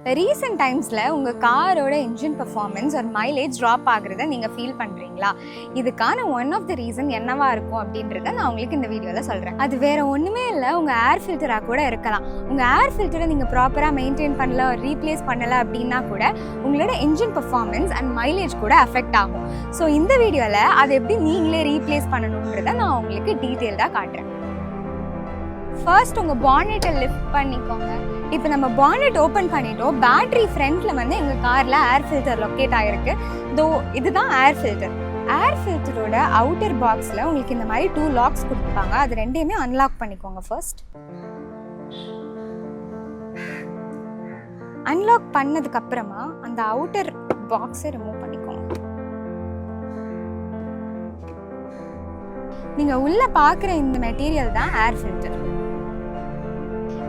Recent டைம்ஸில் உங்கள் காரோட இன்ஜின் பர்ஃபார்மன்ஸ் ஒரு மைலேஜ் ட்ராப் ஆகுறத நீங்கள் ஃபீல் பண்ணுறீங்களா? இதுக்கான ஒன் ஆஃப் த ரீசன் என்னவா இருக்கும் அப்படின்றத நான் உங்களுக்கு இந்த வீடியோவில் சொல்கிறேன். அது வேறு ஒன்றுமே இல்லை, உங்கள் ஏர் ஃபில்டராக கூட இருக்கலாம். உங்கள் ஏர் ஃபில்டரை நீங்கள் ப்ராப்பராக மெயின்டைன் பண்ணல, ரீப்ளேஸ் பண்ணலை அப்படின்னா கூட உங்களோட இன்ஜின் பர்ஃபார்மன்ஸ் அண்ட் மைலேஜ் கூட அஃபெக்ட் ஆகும். ஸோ இந்த வீடியோவில் அதை எப்படி நீங்களே ரீப்ளேஸ் பண்ணணுன்றதை நான் உங்களுக்கு டீட்டெயில்டாக காட்டுறேன். ஃபர்ஸ்ட் உங்கள் பானெட்டை லிஃப்ட் பண்ணிக்கோங்க. இப்போ நம்ம பானெட் ஓப்பன் பண்ணிட்டோம். பேட்டரி ஃப்ரண்ட்டில் வந்து எங்கள் காரில் ஏர் ஃபில்டர் லொக்கேட் ஆகிருக்கு. இதுதான் ஏர் ஃபில்டர். ஏர் ஃபில்டரோட அவுட்டர் பாக்ஸில் உங்களுக்கு இந்த மாதிரி 2 லாக்ஸ் கொடுத்துருப்பாங்க. அது ரெண்டையுமே அன்லாக் பண்ணிக்கோங்க. ஃபர்ஸ்ட் அன்லாக் பண்ணதுக்கப்புறமா அந்த அவுட்டர் பாக்ஸை ரிமூவ் பண்ணிக்கோங்க. நீங்கள் உள்ளே பார்க்குற இந்த மெட்டீரியல் தான் ஏர் ஃபில்டர்.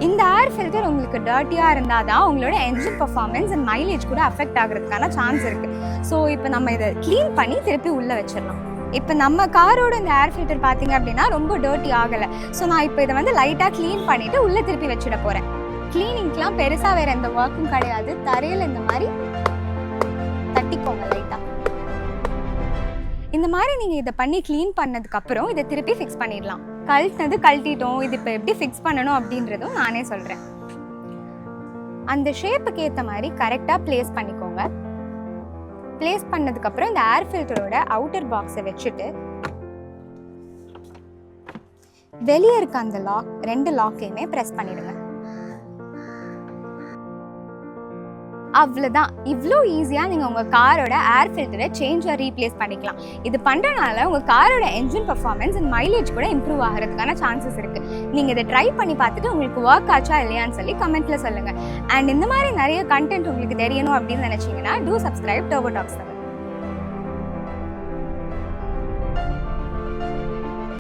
இந்த ஏர் ஃபில்டர் உங்களுக்கு டர்ட்டியாக இருந்தால் தான் உங்களோட என்ஜின் பர்ஃபார்மன்ஸ் அண்ட் மைலேஜ் கூட அஃபெக்ட் ஆகிறதுக்கான சான்ஸ் இருக்குது. ஸோ இப்போ நம்ம இதை க்ளீன் பண்ணி திருப்பி உள்ளே வச்சிடலாம். இப்போ நம்ம காரோட இந்த ஏர் ஃபில்டர் பார்த்தீங்க அப்படின்னா ரொம்ப டர்ட்டி ஆகலை. ஸோ நான் இப்போ இதை வந்து லைட்டாக க்ளீன் பண்ணிவிட்டு உள்ளே திருப்பி வச்சிட போகிறேன். க்ளீனிங்க்கெலாம் பெருசாக வேறு எந்த ஒர்க்கும் கிடையாது. தரையில் இந்த மாதிரி தட்டிக்கோங்க லைட்டாக. இந்த மாதிரி நீங்கள் இதை பண்ணி க்ளீன் பண்ணதுக்கப்புறம் இதை திருப்பி ஃபிக்ஸ் பண்ணிடலாம். கழட்டிட்டோம். இது இப்போ எப்படி ஃபிக்ஸ் பண்ணணும் அப்படின்றதும் நானே சொல்கிறேன். அந்த ஷேப்புக்கு ஏற்ற மாதிரி கரெக்டாக ப்ளேஸ் பண்ணிக்கோங்க. ப்ளேஸ் பண்ணதுக்கப்புறம் இந்த ஏர் ஃபில்டரோட அவுட்டர் பாக்ஸை வச்சுட்டு வெளியே இருக்க அந்த லாக் 2 லாக்கையுமே ப்ரெஸ் பண்ணிடுங்க. அவ்வளோதான். இவ்வளோ ஈஸியாக நீங்கள் உங்கள் காரோட ஏர் ஃபில்டரை சேஞ்ச் ரீப்ளேஸ் பண்ணிக்கலாம். இது பண்ணுறனால உங்கள் காரோட என்ஜின் பர்ஃபார்மன்ஸ் அண்ட் மைலேஜ் கூட இம்ப்ரூவ் ஆகிறதுக்கான சான்சஸ் இருக்குது. நீங்கள் இதை ட்ரை பண்ணி பார்த்துட்டு உங்களுக்கு ஒர்க் ஆச்சா இல்லையான்னு சொல்லி கமெண்ட்டில் சொல்லுங்கள். அண்ட் இந்த மாதிரி நிறைய கண்டென்ட் உங்களுக்கு தெரியணும் அப்படின்னு நினச்சிங்கன்னா டூ சப்ஸ்கிரைப் டர்போ டாக்ஸ்.